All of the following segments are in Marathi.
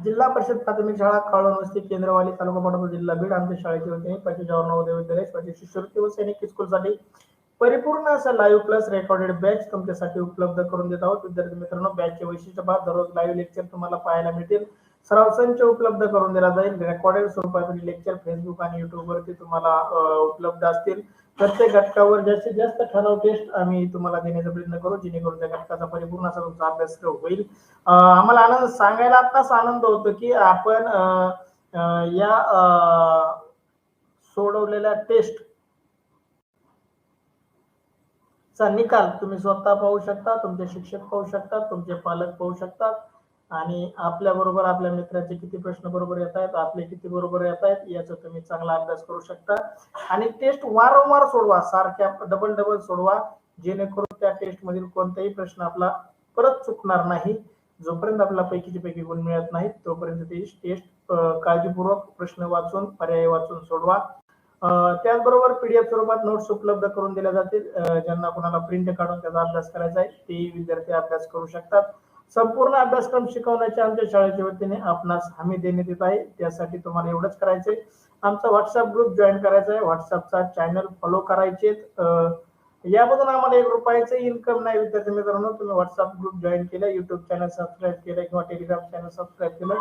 जिल्हा परिषद प्राथमिक शाळा काळवस्ती केंद्रवाली तालुका पाटोदा जिल्हा बीड आमच्या शाळेची वतीने 25 जवाहर नवोदय विद्यालय स्वतः शिष्यवृत्ती व सैनिक स्कूलसाठी परिपूर्ण असं लाईव्ह प्लस रेकॉर्डेड बॅच तुमच्यासाठी उपलब्ध करून देत आहोत. विद्यार्थी मित्रांनो, बॅचचे वैशिष्ट्य पहा, दररोज लाईव्ह लेक्चर तुम्हाला पाहायला मिळतील. सराव संच उपलब्ध करून दिला जाईल. रेकॉर्डेड स्वरूपातील लेक्चर फेसबुक आणि युट्यूब वरती तुम्हाला उपलब्ध असतील. प्रत्येक घटकावर जास्तीत जास्त ठराव टेस्ट आम्ही तुम्हाला देण्याचा प्रयत्न करू, जेणेकरून त्या घटकाचा परिपूर्ण असा तुमचा अभ्यास होईल. आम्हाला आनंद सांगायला आत्ताच आनंद होतो की आपण या सोडवलेल्या टेस्ट चा निकाल तुम्ही स्वतः पाहू शकता, तुमचे शिक्षक पाहू शकतात, तुमचे पालक पाहू शकतात आणि आपल्या बरोबर आपल्या मित्राचे किती प्रश्न बरोबर येत आहेत, आपले किती बरोबर येत आहेत याचा तुम्ही चांगला अभ्यास करू शकता. आणि टेस्ट वारंवार सोडवा, सारख्या डबल सोडवा, जेणेकरून त्या टेस्ट मधील कोणताही प्रश्न आपला परत चुकणार नाही. जोपर्यंत आपल्याला पैकीचे पैकी गुण मिळत नाहीत तोपर्यंत ती टेस्ट काळजीपूर्वक प्रश्न वाचून पर्याय वाचून सोडवा. त्याचबरोबर पीडीएफ स्वरूपात नोट्स उपलब्ध करून दिल्या जातील. ज्यांना कोणाला प्रिंट काढून त्याचा अभ्यास करायचा आहे ते विद्यार्थी अभ्यास करू शकतात. संपूर्ण अभ्यासक्रम शिकवण्याच्या आमच्या शाळेच्या वतीने आपणास हमी देण्यात येत आहे. त्यासाठी तुम्हाला एवढंच करायचंय, आमचा व्हॉट्सअप ग्रुप जॉईन करायचा आहे, व्हॉट्सअपचा चॅनल फॉलो करायचे. यामधून आम्हाला 1 रुपयाचं इन्कम नाही. विद्यार्थी मित्रांनो, तुम्ही व्हॉट्सअप ग्रुप जॉईन केलं, युट्यूब चॅनल सबस्क्राईब केलं किंवा टेलिग्राम चॅनल सबस्क्राईब केलं,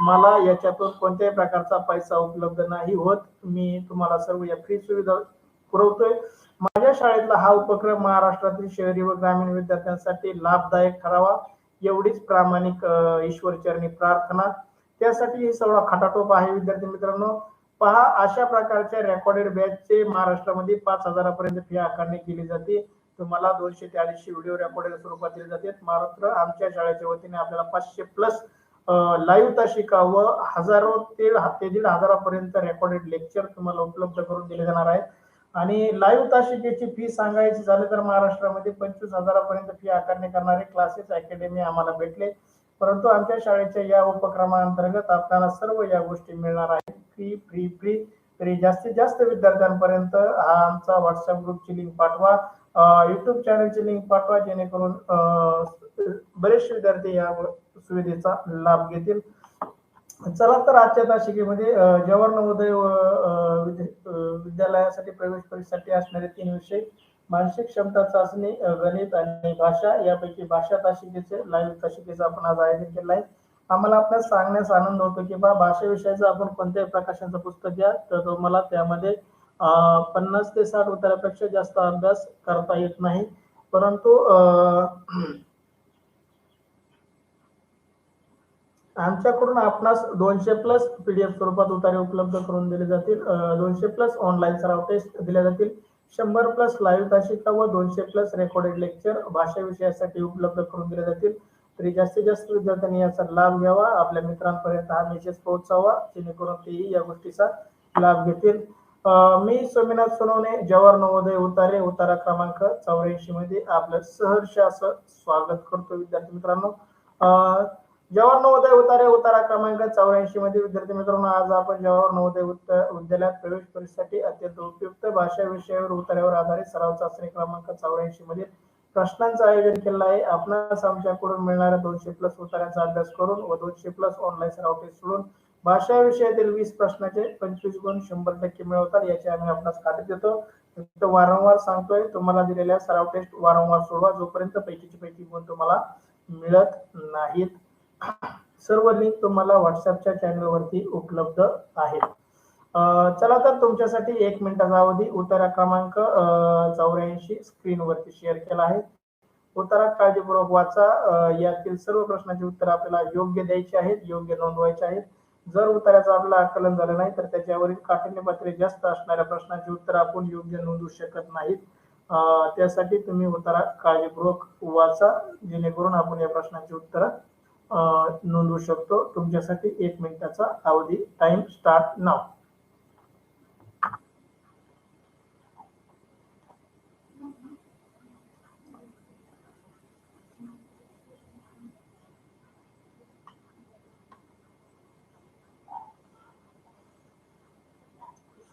मला याच्यातून कोणत्याही प्रकारचा पैसा उपलब्ध नाही होत. मी तुम्हाला सर्व या फ्री सुविधा पुरवतोय. माझ्या शाळेतला हा उपक्रम महाराष्ट्रातील शहरी व ग्रामीण विद्यार्थ्यांसाठी लाभदायक ठरावा एवढीच प्रामाणिक ईश्वरचरणी प्रार्थना. त्यासाठी ही सगळा खटाटोप आहे. विद्यार्थी मित्रांनो पहा, अशा प्रकारच्या रेकॉर्डेड बॅचचे महाराष्ट्रामध्ये 5,000 पर्यंत फी आकारणी केली जाते. तुम्हाला 200 ते 250 व्हिडिओ रेकॉर्डेड स्वरूपात दिले जाते. मात्र आमच्या शाळेच्या वतीने आपल्याला 500 प्लस लाईव्ह तासिका व हजारो ते 1,500 पर्यंत रेकॉर्डेड लेक्चर तुम्हाला उपलब्ध करून दिले जाणार आहेत. आणि लाईव्ह तासिकेची फी सांगायची झाली तर महाराष्ट्रामध्ये 25,000 पर्यंत फी आकारणी करणारे क्लासेस अकॅडमी आम्हाला भेटले. परंतु आमच्या शाळेच्या या उपक्रमाअंतर्गत आपल्याला सर्व या गोष्टी मिळणार आहेत फ्री फ्री फ्री. तरी जास्तीत जास्त विद्यार्थ्यांपर्यंत हा आमचा व्हॉट्सअप ग्रुपची लिंक पाठवा, युट्यूब चॅनलची लिंक पाठवा, जेणेकरून बरेचसे विद्यार्थी या सुविधेचा लाभ घेतील. चला तर आजच्या तासिकेमध्ये जवाहर नवोदय विद्यालयासाठी प्रवेश परीक्षेसाठी असणारे 3 विषय, मानसिक क्षमता चाचणी, गणित आणि भाषा, यापैकी भाषा तासिकेचे लाईव्ह तासिकेचं आपण आज आयोजन केलं आहे. आम्हाला आपल्याला सांगण्यास आनंद होतो की भाषा विषयाचं आपण कोणत्याही प्रकाशनाचं पुस्तक घ्या तर तुम्हाला त्यामध्ये 50 ते 60 उत्तरापेक्षा जास्त अभ्यास करता येत नाही. परंतु आमच्याकडून आपणास 200 प्लस पीडीएफ स्वरूपात उतारे उपलब्ध करून दिले जातील. 200 प्लस ऑनलाईन सराव टेस्ट दिल्या जातील. 100 प्लस लाईव्ह तासिका व 200 प्लस रेकॉर्डेड लेक्चर भाषा विषयासाठी उपलब्ध करून दिले जातील. तरी जास्तीत जास्त विद्यार्थ्यांनी याचा लाभ घ्यावा, आपल्या मित्रांपर्यंत हा मेसेज पोहोचावा, जेणेकरून तेही या गोष्टीचा लाभ घेतील. मी स्वामीनाथ सोनवणे, जवाहर नवोदय उतारे, उतारा क्रमांक 84 मध्ये आपलं सहर्ष असं स्वागत करतो. विद्यार्थी मित्रांनो, जवाहर नवोदय उतारे, उतारा क्रमांक 84 मध्ये विद्यार्थी मित्रांनो आज आपण जवाहर नवोदय विद्यालयात प्रवेश परीक्षेसाठी अत्यंत उपयुक्त भाषा विषयावर उतार्यावर आधारित सराव चाचणी क्रमांक 84 मध्ये प्रश्नांचं आयोजन केलं आहे. आपणास आमच्याकडून मिळणाऱ्या 200 प्लस उत्तरांचा अभ्यास करून व 200 प्लस ऑनलाईन सराव टेस्ट सोडून भाषा विषयातील 20 प्रश्नाचे 25 गुण 100% मिळवतात याची आम्ही आपणास खात्री देतो. वारंवार सांगतोय, तुम्हाला दिलेल्या सराव टेस्ट वारंवार सोडवा, जोपर्यंत पैकीचे पैकी गुण तुम्हाला मिळत नाहीत. सर्व लिंक तुम्हाला व्हॉट्सअपच्या चॅनलवरती उपलब्ध आहेत. चला तर तुमच्यासाठी 1 मिनिटाचा अवधी उतारा क्रमांक 84 स्क्रीनवरती शेअर केला आहे. उत्तरा काळजीपूर्वक वाचा. यातील सर्व प्रश्नांची उत्तर आपल्याला योग्य द्यायची आहेत, योग्य नोंदवायचे आहेत. जर उत्तराचं आपलं आकलन झालं नाही तर त्याच्यावरील काठिण्य पातळी जास्त असणाऱ्या प्रश्नांची उत्तर आपण योग्य नोंदवू शकत नाहीत. त्यासाठी तुम्ही उत्तरा काळजीपूर्वक वाचा, जेणेकरून आपण या प्रश्नांची उत्तर नोंदवू शकतो. तुमच्यासाठी 1 मिनिटाचा अवधी. टाइम स्टार्ट नाव.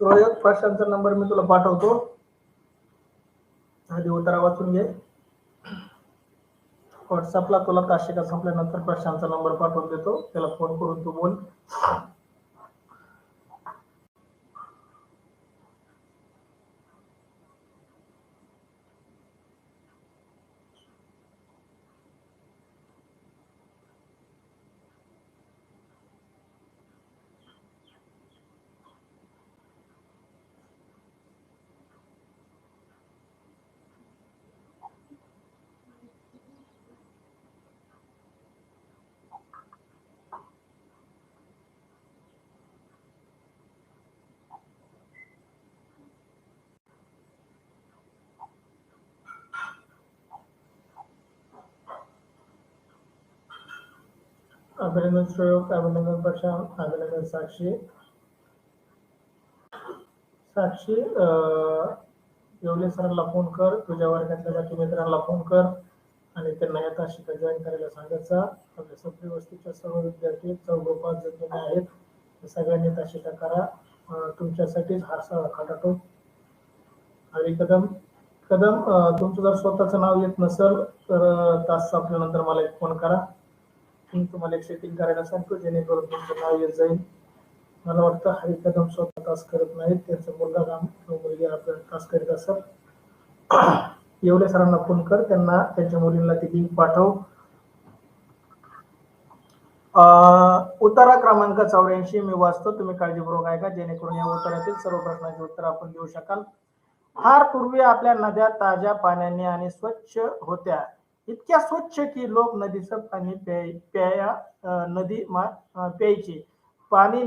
सुरयोग प्रश्नांचा नंबर मी तुला पाठवतो, आधी उत्तरा वाचून घे. व्हॉट्सअपला तुला तासिका संपल्यानंतर प्रशांतचा नंबर पाठवून देतो, त्याला फोन करून तू बोल. अभिनंदन श्रेयक, अभिनंदन प्रशांत, अभिनंदन साक्षी. साक्षी येवले सरांना फोन कर, तुझ्या वर्गातल्या बाकी मित्रांना फोन कर आणि त्यांना या तासिका जॉईन करायला सांगायचा. आपल्या सप्री वस्तीच्या सर्व विद्यार्थी 4-5 जण आहेत, सगळ्यांनी तासिका करा. तुमच्यासाठीच हा सगळा खटाटो. आणि कदम तुमचं जर स्वतःचं नाव येत नसेल तर तास संपल्यानंतर मला एक फोन करा. मी तुम्हाला एक सेटिंग करायला सांगतो जेणेकरून तुमचं नाव येत जाईल. मला वाटतं हरी कदम स्वतः तास करत नाहीत, त्यांचा मुलगा मुलगी आपल्याला तास करीत असत. येवले सरांना फोन कर, त्यांना त्यांच्या मुलींना ती लिंक पाठव. उतारा क्रमांक 84 मी वाचतो, तुम्ही काळजीपूर्वक ऐका जेणेकरून या उत्तरातील सर्व प्रश्नांची उत्तर आपण देऊ शकाल. फार पूर्वी आपल्या नद्या ताज्या पाण्याने आणि स्वच्छ होत्या, इतक्या स्वच्छ की लोक नदीचं पाणी प्यायचे. पाणी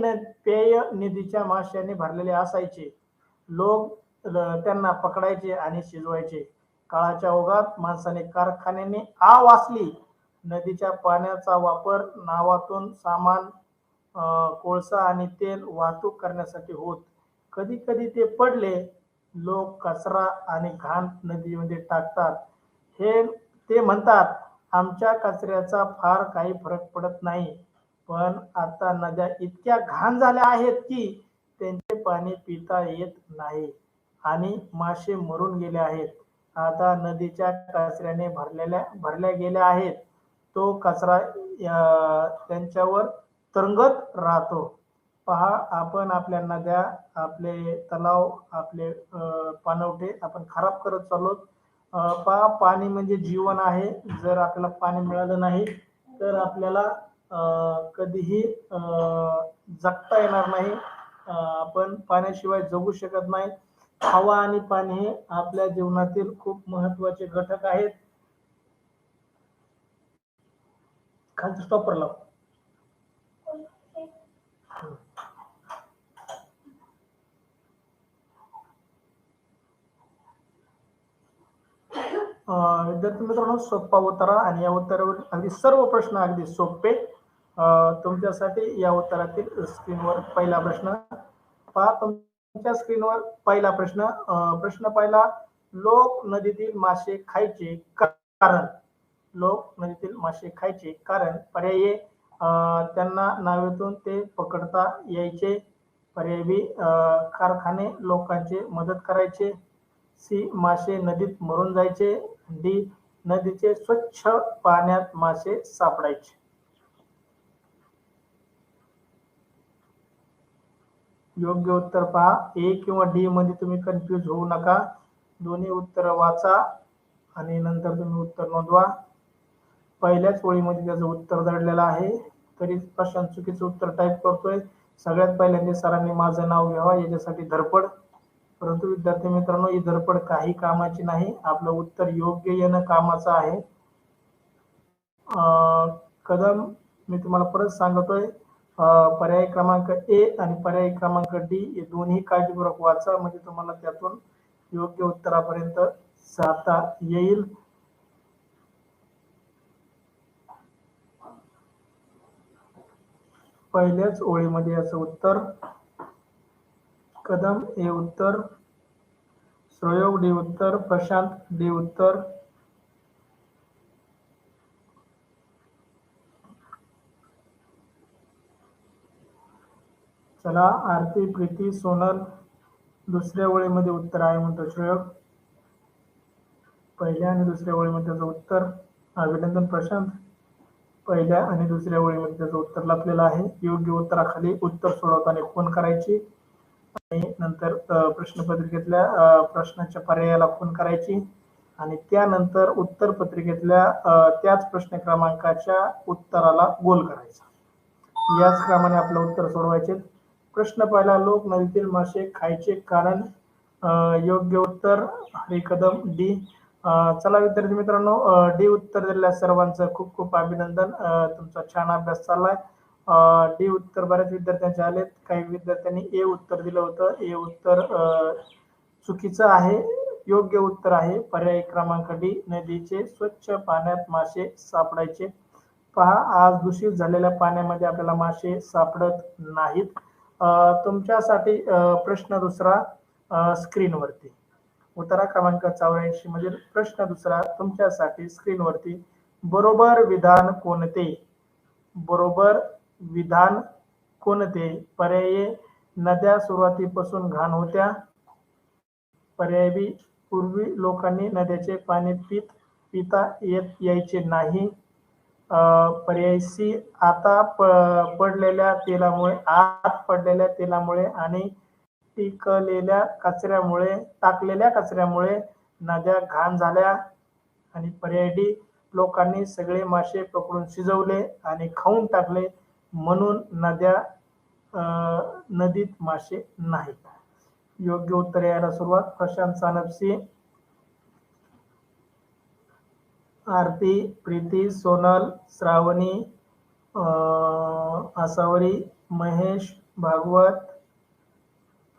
पेय नदीच्या माशांनी भरलेले असायचे. लोक त्यांना पकडायचे आणि शिजवायचे. काळाच्या ओघात माणसाने कारखान्याने वाचली. नदीच्या पाण्याचा वापर नावातून सामान, कोळसा आणि तेल वाहतूक करण्यासाठी होत. कधी कधी ते पडले. लोक कचरा आणि घाण नदीमध्ये टाकतात. ते म्हणतात आमच्या कचऱ्याचा फार काही फरक पडत नाही, पण आता नद्या इतक्या घाण झाल्या आहेत की त्यांचे पाणी पिता येत नाही आणि मासे मरून गेले आहेत. आता नदीच्या कचऱ्याने भरल्या गेल्या आहेत. तो कचरा त्यांच्यावर तरंगत राहतो. पहा, आपण आपल्या नद्या, आपले तलाव, आपले पाणवठे आपण खराब करत चाललो. पहा, पाणी म्हणजे जीवन आहे. जर आपल्याला पाणी मिळालं नाही तर आपल्याला कधीही जगता येणार नाही. आपण पाण्याशिवाय जगू शकत नाही. हवा आणि पाणी हे आपल्या जीवनातील खूप महत्वाचे घटक आहेत. खालचं स्टॉपर लाव. विद्यार्थी मित्रांनो, सोपा उत्तरा आणि या उत्तरावर अगदी सर्व प्रश्न अगदी सोपे तुमच्यासाठी. या उत्तरातील स्क्रीनवर पहिला प्रश्न पहा. तुमच्या स्क्रीनवर पहिला प्रश्न. प्रश्न पहिला, लोक नदीतील मासे खायचे कारण. लोक नदीतील मासे खायचे कारण. पर्याय, त्यांना नावेतून ते पकडता यायचे. पर्याय बी, कारखाने लोकांचे मदत करायचे. सी, मासे नदीत मरून जायचे. डी, नदीचे स्वच्छ पाण्यात मासे सापडायचे. योग्य उत्तर पहा. ए किंवा डी मध्ये तुम्ही कन्फ्यूज होऊ नका. दोन्ही उत्तर वाचा आणि नंतर तुम्ही उत्तर नोंदवा. पहिल्याच ओळीमध्ये त्याचं उत्तर दडलेलं आहे, तरी प्रशांत चुकीचं उत्तर टाईप करतोय. सगळ्यात पहिल्यांदा सरांनी माझं नाव घ्यावा याच्यासाठी धडपड. परंतु विद्यार्थी मित्रांनो, ही धडपड काही कामाची नाही. आपलं उत्तर योग्य येणं कामाचं आहे. कदम, मी तुम्हाला परत सांगतोय, पर्याय क्रमांक ए आणि पर्याय क्रमांक डी हे दोन्ही काळजीपूर्वक वाचा, म्हणजे तुम्हाला त्यातून योग्य उत्तरापर्यंत जाता येईल. पहिल्याच ओळीमध्ये याचं उत्तर. कदम ए उत्तर, श्रेयक डी उत्तर, प्रशांत डी उत्तर. चला, आरती, प्रीती, सोनल दुसऱ्या ओळीमध्ये उत्तर आहे म्हणतो श्रेयक. पहिल्या आणि दुसऱ्या ओळीमध्ये त्याचं उत्तर अभिनंदन प्रशांत. पहिल्या आणि दुसऱ्या ओळीमध्ये त्याचं उत्तर लपलेलं आहे. योग्य उत्तराखाली उत्तर सोडवताना खूण करायची आणि नंतर प्रश्नपत्रिकेतल्या प्रश्नाच्या पर्यायाला खूण करायची आणि त्यानंतर उत्तर पत्रिकेतल्या त्याच प्रश्न क्रमांकाच्या उत्तराला गोल करायचा. याच क्रमाने आपलं उत्तर सोडवायचे. प्रश्न पहिला, लोक नदीतील मासे खायचे कारण. योग्य उत्तर हरी कदम डी. चला विद्यार्थी मित्रांनो, डी उत्तर दिलेल्या सर्वांचं खूप खूप अभिनंदन. तुमचा छान अभ्यास चाललाय. डी उत्तर बऱ्याच विद्यार्थ्यांचे आलेत. काही विद्यार्थ्यांनी ए उत्तर दिलं होतं. ए उत्तर चुकीचं आहे. योग्य उत्तर आहे पर्याय क्रमांक डी, नदीचे स्वच्छ पाण्यात मासे सापडायचे. पहा, आज दूषित झालेल्या पाण्यामध्ये आपल्याला मासे सापडत नाहीत. तुमच्यासाठी प्रश्न दुसरा स्क्रीनवरती, उत्तरा क्रमांक 84 मधील प्रश्न दुसरा तुमच्यासाठी स्क्रीनवरती. बरोबर विधान कोणते? बरोबर विधान कोणते? पर्याय, नद्या सुरुवातीपासून घाण होत्या. पर्याय बी, पूर्वी लोकांनी नद्याचे पाणी पिता यायचे नाही. पर्याय सी, आता पडलेल्या तेलामुळे आणि टाकलेल्या कचऱ्यामुळे नद्या घाण झाल्या. आणि पर्याय डी, लोकांनी सगळे मासे पकडून शिजवले आणि खाऊन टाकले म्हणून नदीत मासे नाहीत. योग्य उत्तर यायला सुरुवात. प्रशांत सानपसी, आरती, प्रीती, सोनल, श्रावणी, आसावरी, महेश, भागवत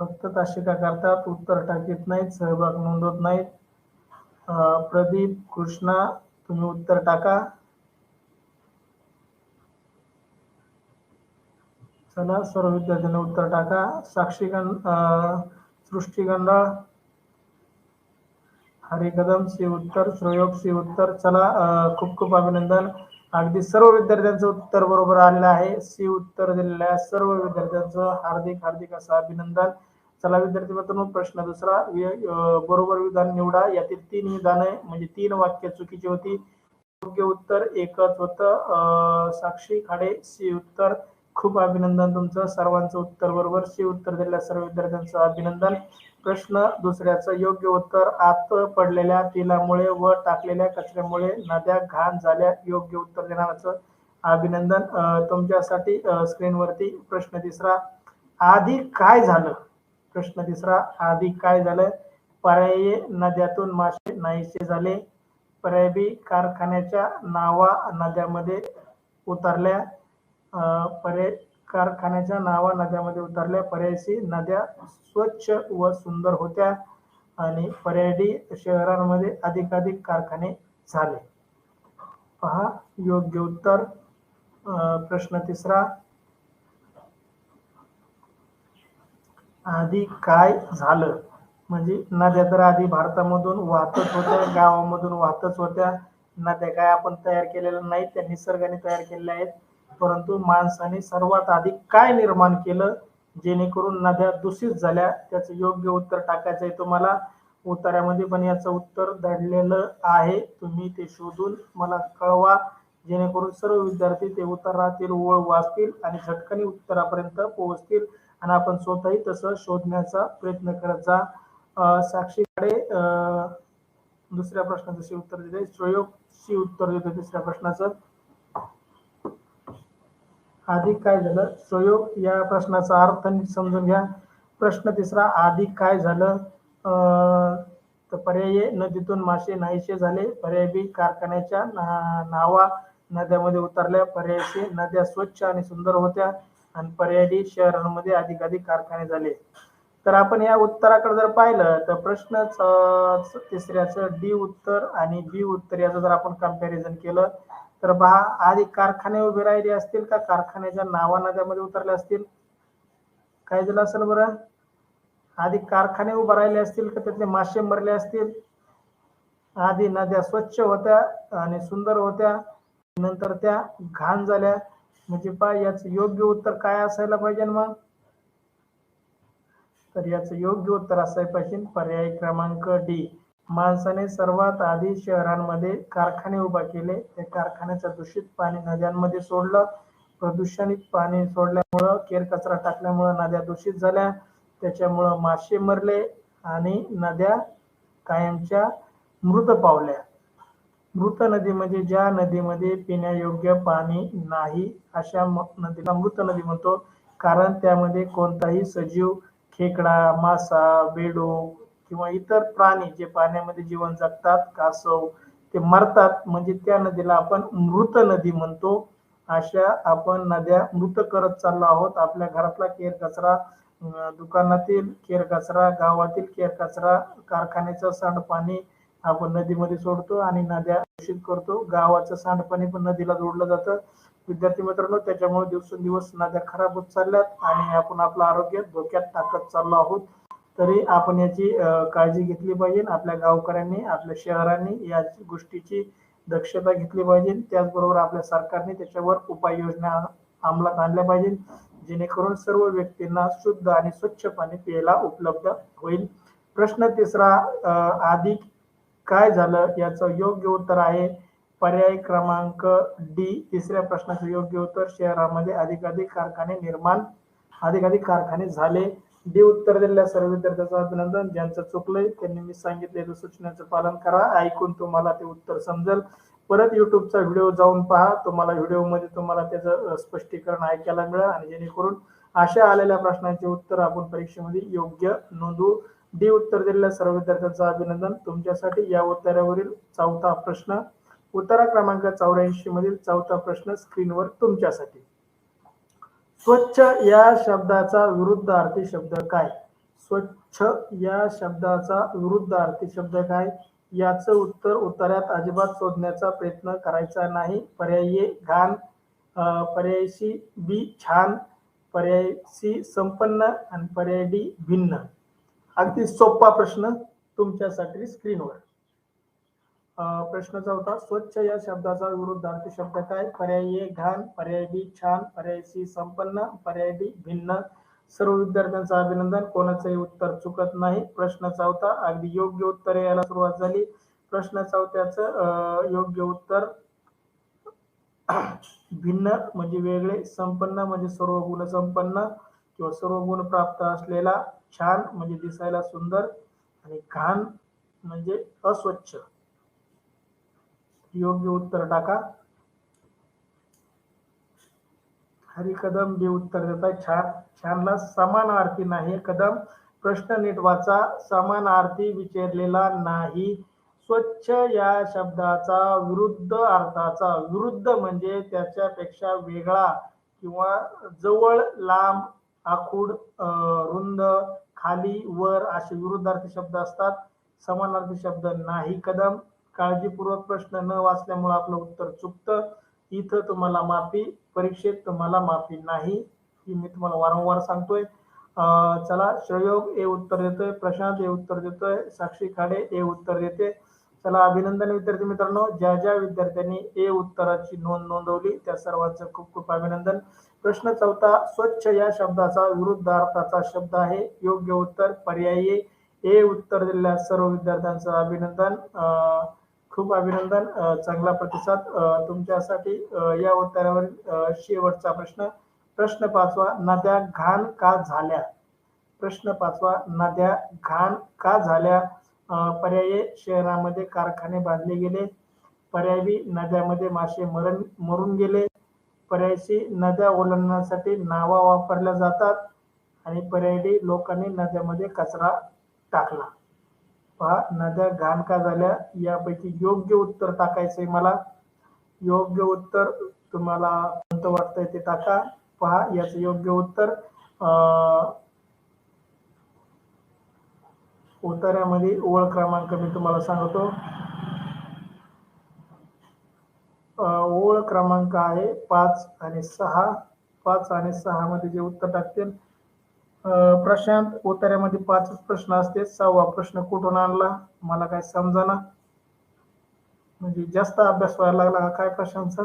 फक्त ताशिका करतात, उत्तर टाकीत नाहीत, सहभाग नोंदवत नाहीत. प्रदीप, कृष्णा, तुम्ही उत्तर टाका. चला, सर्व विद्यार्थ्यांनी उत्तर टाका. सृष्टी गंडाळ, हरी कदम सी उत्तर, श्रेयोग सी उत्तर. चला, खूप खूप अभिनंदन. अगदी सर्व विद्यार्थ्यांचं उत्तर बरोबर आलेलं आहे. सी उत्तर दिलेल्या सर्व विद्यार्थ्यांचं हार्दिक हार्दिक असं अभिनंदन. चला विद्यार्थी मित्रांनो, प्रश्न दुसरा, बरोबर विधान निवडा. यातील 3 विधाने म्हणजे 3 वाक्य चुकीची होती. योग्य उत्तर एकच होतं. साक्षी खाडे सी उत्तर. खूप अभिनंदन तुमचं, सर्वांचं उत्तर बरोबर. सी उत्तर दिलेल्या सर्व विद्यार्थ्यांचं अभिनंदन. प्रश्न दुसऱ्याचं योग्य उत्तर, आत पडलेल्या तेलामुळे व टाकलेल्या कचऱ्यामुळे नद्या घाण झाल्या. योग्य उत्तर देणाऱ्याचं अभिनंदन. तुमच्यासाठी स्क्रीनवरती प्रश्न तिसरा, आधी काय झालं? प्रश्न तिसरा, आधी काय झालं? पर्याय, नद्यातून मासे नाहीसे झाले. पर्याय बी, कारखान्याच्या नावा नद्यामध्ये उतरल्या. कारखान्याच्या नावा नद्यामध्ये उतरल्या. पर्याय सी, नद्या स्वच्छ व सुंदर होत्या. आणि पर्याय डी, शहरांमध्ये अधिकाधिक कारखाने झाले. पहा योग्य उत्तर. प्रश्न तिसरा, आधी काय झालं म्हणजे नद्या तर आधी भारतामधून वाहतच होत्या, गावामधून वाहतच होत्या. नद्या काय आपण तयार केलेल्या नाहीत, त्या निसर्गाने तयार केलेल्या आहेत. परंतु माणसाने सर्वात आधी काय निर्माण केलं जेणेकरून नद्या दूषित झाल्या, त्याचं योग्य उत्तर टाकायचं आहे तुम्हाला. उत्तरामध्ये पण याचं उत्तर दडलेलं आहे, तुम्ही ते शोधून मला कळवा जेणेकरून सर्व विद्यार्थी ते उत्तरातील ओळ वाचतील आणि झटकन उत्तरापर्यंत पोहोचतील आणि आपण स्वतःही तसं शोधण्याचा प्रयत्न करत जा. साक्षीकडे दुसऱ्या प्रश्नाचं शी उत्तर देते, श्रेयोग शी उत्तर देते तिसऱ्या प्रश्नाचं. आधी काय झालं? श्रेयोग या प्रश्नाचा अर्थ नीट समजून घ्या. प्रश्न तिसरा, आधी काय झालं? तर पर्याय, नदीतून मासे नाहीसे झाले. पर्याय बी, कारखान्याच्या नावा नद्यामध्ये उतरल्या. पर्याय सी, नद्या स्वच्छ आणि सुंदर होत्या. आणि पर्याय डी, शहरांमध्ये अधिकाधिक कारखाने झाले. तर आपण या उत्तराकडे जर पाहिलं तर प्रश्न तिसऱ्याचं डी उत्तर आणि बी उत्तर याचं जर आपण कंपॅरिझन केलं तर पहा, आधी कारखाने उभे राहिले असतील का कारखान्याच्या नावा नद्यामध्ये उतरले असतील? काय झालं असेल बरं? आधी कारखाने उभे राहिले असतील का त्यातले मासे मरले असतील? आधी नद्या स्वच्छ होत्या आणि सुंदर होत्या, नंतर त्या घाण झाल्या. म्हणजे पहा, याचं योग्य उत्तर काय असायला पाहिजे मग? तर याचं योग्य उत्तर असायला पाहिजे पर्याय क्रमांक डी, माणसाने सर्वात आधी शहरांमध्ये कारखाने उभा केले. त्या कारखान्याचं दूषित पाणी नद्यांमध्ये सोडलं. प्रदूषित पाणी सोडल्यामुळं, केर कचरा टाकल्यामुळं नद्या दूषित झाल्या. त्याच्यामुळं मासे मरले आणि नद्या कायमच्या मृत पावल्या. मृत नदी म्हणजे ज्या नदीमध्ये पिण्यायोग्य पाणी नाही अशा नदीला मृत नदी म्हणतो. कारण त्यामध्ये कोणताही सजीव, खेकडा, मासा, बेडूक किंवा इतर प्राणी जे पाण्यामध्ये जीवन जगतात, कासव, ते मरतात, म्हणजे त्या नदीला आपण मृत नदी म्हणतो. अशा आपण नद्या मृत करत चाललो आहोत. आपल्या घरातला केर कचरा, दुकानातील केर कचरा, गावातील केर कचरा, कारखान्याचं सांडपाणी आपण नदीमध्ये सोडतो आणि नद्या दूषित करतो. गावाचं सांडपाणी पण नदीला जोडलं जातं. विद्यार्थी मित्रांनो, त्याच्यामुळे दिवसेंदिवस नद्या खराब होत चालल्यात आणि आपण आपलं आरोग्य धोक्यात टाकत चाललो आहोत. तरी आपण याची काळजी घेतली पाहिजे. आपल्या गावकऱ्यांनी, आपल्या शहरांनी या गोष्टीची दक्षता घेतली पाहिजे. त्याचबरोबर आपल्या सरकारने त्याच्यावर उपाययोजना अंमलात आणल्या पाहिजे, जेणेकरून सर्व व्यक्तींना शुद्ध आणि स्वच्छ पाणी प्यायला उपलब्ध होईल. प्रश्न तिसरा, आधी काय झालं याचं योग्य उत्तर आहे पर्याय क्रमांक डी. तिसऱ्या प्रश्नाचं योग्य उत्तर, शहरामध्ये अधिकाधिक कारखाने झाले. डी उत्तर दिलेल्या सर्व विद्यार्थ्यांचं अभिनंदन. ज्यांचं चुकलंय त्यांनी मी सांगितलेल्या सूचनेचं पालन करा. ऐकून तुम्हाला ते उत्तर समजेल. परत युट्यूबचा व्हिडिओ जाऊन पहा. तुम्हाला व्हिडिओमध्ये तुम्हाला त्याचं स्पष्टीकरण ऐकायला मिळेल आणि जेणेकरून अशा आलेल्या प्रश्नांचे उत्तर आपण परीक्षेमध्ये योग्य नोंदवू. डी उत्तर दिलेल्या सर्व विद्यार्थ्यांचं अभिनंदन. तुमच्यासाठी या उत्तरावरील चौथा प्रश्न, उत्तर क्रमांक 84 मधील चौथा प्रश्न स्क्रीनवर तुमच्यासाठी. स्वच्छ या शब्दाचा विरुद्धार्थी शब्द काय? स्वच्छ या शब्दाचा विरुद्धार्थी शब्द काय? याचं उत्तर उत्तरात अजिबात शोधण्याचा प्रयत्न करायचा नाही. पर्याय ए घाण, पर्याय सी बी छान, पर्याय सी संपन्न आणि पर्याय डी भिन्न. अगदी सोपा प्रश्न तुमच्यासाठी स्क्रीनवर. प्रश्न चौथा, स्वच्छ या शब्दाचा विरुद्धार्थी शब्द काय? पर्याय ए घाण, पर्याय बी छान, पर्याय सी संपन्न, पर्याय डी भिन्न. सर्व विद्यार्थ्यांचं अभिनंदन. कोणाचंही उत्तर चुकत नाही. प्रश्न चौथा अगदी योग्य उत्तर यायला सुरुवात झाली. प्रश्न चौथ्याचं योग्य उत्तर भिन्न म्हणजे वेगळे, संपन्न म्हणजे सर्व गुण संपन्न किंवा सर्व गुण प्राप्त असलेला, छान म्हणजे दिसायला सुंदर आणि घाण म्हणजे अस्वच्छ. योग्य उत्तर टाका. हरी कदम बी उत्तर देत आहे. छान. छानला समानार्थी नाही. कदम, प्रश्न नीट वाचा. समानार्थी विचारलेला नाही. स्वच्छ या शब्दाचा विरुद्ध अर्थाचा, विरुद्ध म्हणजे त्याच्यापेक्षा वेगळा किंवा जवळ, लांब, आखूड, रुंद, खाली, वर असे विरुद्धार्थी शब्द असतात. समानार्थी शब्द नाही. कदम, काळजीपूर्वक प्रश्न न वाचल्यामुळे आपलं उत्तर चुकतं. इथं तुम्हाला माफी, परीक्षेत तुम्हाला माफी नाही, ही मी तुम्हाला वारंवार सांगतोय. चला, श्रयोग ए उत्तर देतोय, प्रशांत ए उत्तर देतोय, साक्षी खाडे ए उत्तर देते. चला, अभिनंदन विद्यार्थी मित्रांनो. ज्या ज्या विद्यार्थ्यांनी ए उत्तराची नोंद नोंदवली त्या सर्वांचं खूप खूप अभिनंदन. प्रश्न चौथा, स्वच्छ या शब्दाचा विरुद्ध अर्थाचा शब्द आहे. योग्य उत्तर पर्यायी ए उत्तर दिलेल्या सर्व विद्यार्थ्यांचं अभिनंदन. खूप अभिनंदन. चांगला प्रतिसाद तुमच्यासाठी. या उत्तरावर शेवटचा प्रश्न, प्रश्न पाचवा, नद्या घाण का झाल्या? प्रश्न पाचवा, नद्या घाण का झाल्या? पर्याय, शहरामध्ये कारखाने बांधले गेले, पर्याय बी, नद्यामध्ये मासे मरून गेले, पर्याय सी, नद्या ओलांडण्यासाठी नावा वापरल्या जातात आणि पर्याय डी, लोकांनी नद्यामध्ये कचरा टाकला. पहा, नद्या घाण का झाल्या यापैकी योग्य उत्तर टाकायचंय मला. योग्य उत्तर तुम्हाला कोणतं वाटतंय ते टाका. पहा, याचं योग्य उत्तर उत्तरामध्ये ओळ क्रमांक मी तुम्हाला सांगतो. ओळ क्रमांक आहे 5 आणि 6. 5 आणि 6 मध्ये जे उत्तर टाकतील. प्रशांत, उत्तरामध्ये 5 प्रश्न असते, 6वा प्रश्न कुठून आणला मला काय समजना. म्हणजे जास्त अभ्यास व्हायला लागला काय प्रश्नांचा?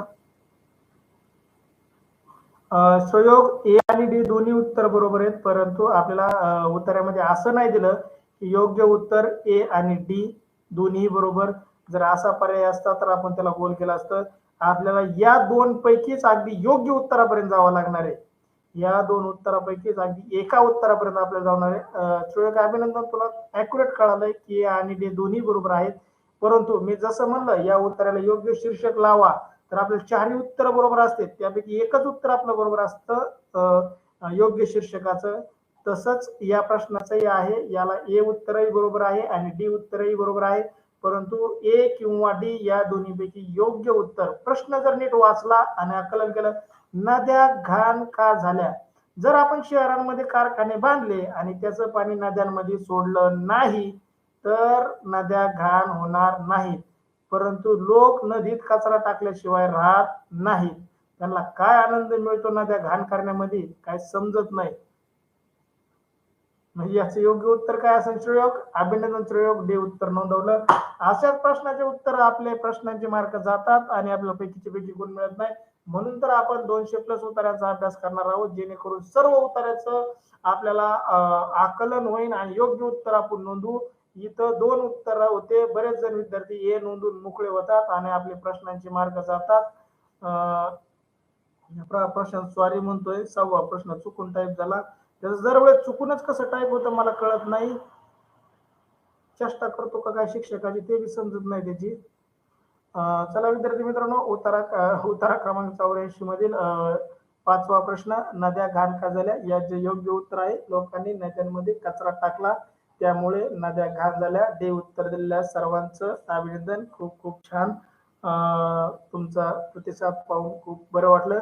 संयोग ए आणि डी दोन्ही उत्तर बरोबर आहेत, परंतु आपल्याला उत्तरामध्ये असं नाही दिलं की योग्य उत्तर ए आणि डी दोन्ही बरोबर. जर असा पर्याय असता तर आपण त्याला गोल केलं असतं. आपल्याला या दोन पैकीच अगदी योग्य उत्तरापर्यंत जावं लागणार आहे. या दोन उत्तरापैकीच अगदी एका उत्तरापर्यंत आपल्याला जाणार आहे. श्रेयक अभिनंदन, तुला ॲक्युरेट कळालंय की ए आणि डी दोन्ही बरोबर आहेत. परंतु मी जसं म्हणलं या उत्तराला योग्य शीर्षक लावा तर आपले चारही उत्तर बरोबर असते, त्यापैकी एकच उत्तर आपलं बरोबर असतं योग्य शीर्षकाचं. तसंच या प्रश्नाचंही आहे, याला ए उत्तरही बरोबर आहे आणि डी उत्तरही बरोबर आहे. परंतु ए किंवा डी या दोन्हीपैकी योग्य उत्तर, प्रश्न जर नीट वाचला आणि आकलन केलं, नद्या घाण का झाल्या. जर आपण शहरांमध्ये कारखाने बांधले आणि त्याचं पाणी नद्यांमध्ये सोडलं नाही तर नद्या घाण होणार नाहीत. परंतु लोक नदीत कचरा टाकल्याशिवाय राहत नाहीत. त्यांना काय आनंद मिळतो नद्या घाण करण्यामध्ये, काय समजत नाही. म्हणजे याचं योग्य उत्तर काय असेल श्रेयक? अभिनंदन श्रेयक, डी उत्तर नोंदवलं. अशाच प्रश्नाचे उत्तर आपले प्रश्नांचे मार्क जातात आणि आपल्याला पैकीचे पैकी गुण मिळत नाही. म्हणून तर आपण 200+ उत्तरांचा अभ्यास करणार आहोत, जेणेकरून सर्व उत्तराचं आपल्याला आकलन होईल आणि योग्य उत्तर आपण नोंदवू. इथं 2 उत्तर होते, बरेच जण विद्यार्थी ए नोंदून मोकळे होतात आणि आपले प्रश्नांचे मार्क जातात. प्रश्न सॉरी म्हणतोय, 6वा प्रश्न चुकून टाईप झाला. त्याचं दरवेळेस चुकूनच कसं टाईप होतं मला कळत नाही. चेष्टा करतो का काय शिक्षकाची ते बी समजत नाही त्याची. चला विद्यार्थी मित्रांनो, उतारा क्रमांक 84 मधील 5वा प्रश्न, नद्या घाण का झाल्या, याचे योग्य उत्तर आहे लोकांनी नद्यांमध्ये कचरा टाकला त्यामुळे नद्या घाण झाल्या. डे उत्तर दिलेल्या सर्वांचं अभिनंदन, खूप खूप छान. तुमचा प्रतिसाद पाहून खूप बरं वाटलं.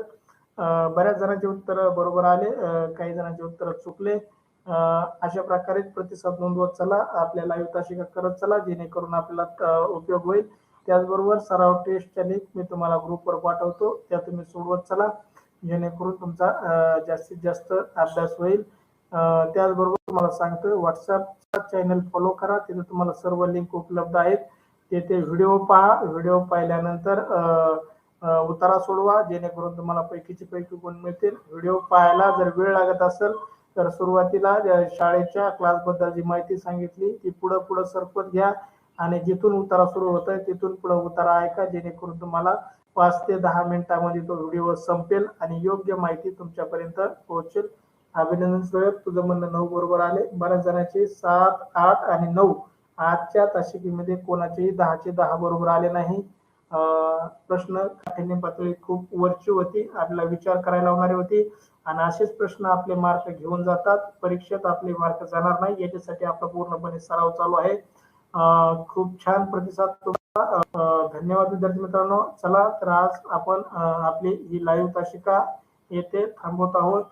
बऱ्याच जणांचे उत्तर बरोबर आले, काही जणांचे उत्तर चुकले. अशा प्रकारे प्रतिसाद नोंदवत चला, आपल्या लाईव्ह तासिका करत चला, जेणेकरून आपल्याला उपयोग होईल. त्याचबरोबर सराव टेस्टच्या लिंक मी तुम्हाला ग्रुपवर पाठवतो, त्या तुम्ही सोडवत चला, जेणेकरून तुमचा जास्तीत जास्त अभ्यास होईल. त्याचबरोबर तुम्हाला सांगतो, व्हॉट्सअपचा चॅनल फॉलो करा, तिथे तुम्हाला सर्व लिंक उपलब्ध आहेत. तेथे व्हिडिओ पहा, व्हिडिओ पाहिल्यानंतर उतारा सोडवा, जेणेकरून तुम्हाला पैकीचे पैकी गुण मिळतील. व्हिडिओ पाहायला जर वेळ लागत असेल तर सुरुवातीला शाळेच्या क्लासबद्दल जी माहिती सांगितली ती पुढं सरकवत घ्या आणि जिथून उतारा सुरू होतोय तिथून पुढे उतारा ऐका, जेणेकरून तुम्हाला 5 ते 10 मिनिटांमध्ये तो व्हिडिओ संपेल आणि योग्य माहिती तुमच्यापर्यंत पोहोचेल. अभिनंदन श्रेयक, तुझं म्हणणं 9 बरोबर आले. बऱ्याच जणांचे 7, 8 आणि 9 आजच्या तासिकेमध्ये कोणाचेही 10चे 10 बरोबर आले नाही. प्रश्न काठिण्य पातळी खूप वरची होती, आपल्याला विचार करायला लावणारी होती आणि असेच प्रश्न आपले मार्क घेऊन जातात. परीक्षेत आपले मार्क जाणार नाही, याच्यासाठी आपला पूर्णपणे सराव चालू आहे. खूप छान प्रतिसाद तुम्हाला, धन्यवाद विद्यार्थी मित्रांनो. चला तर आज आपण आपली ही लाईव्ह तासिका येथे थांबवत आहोत.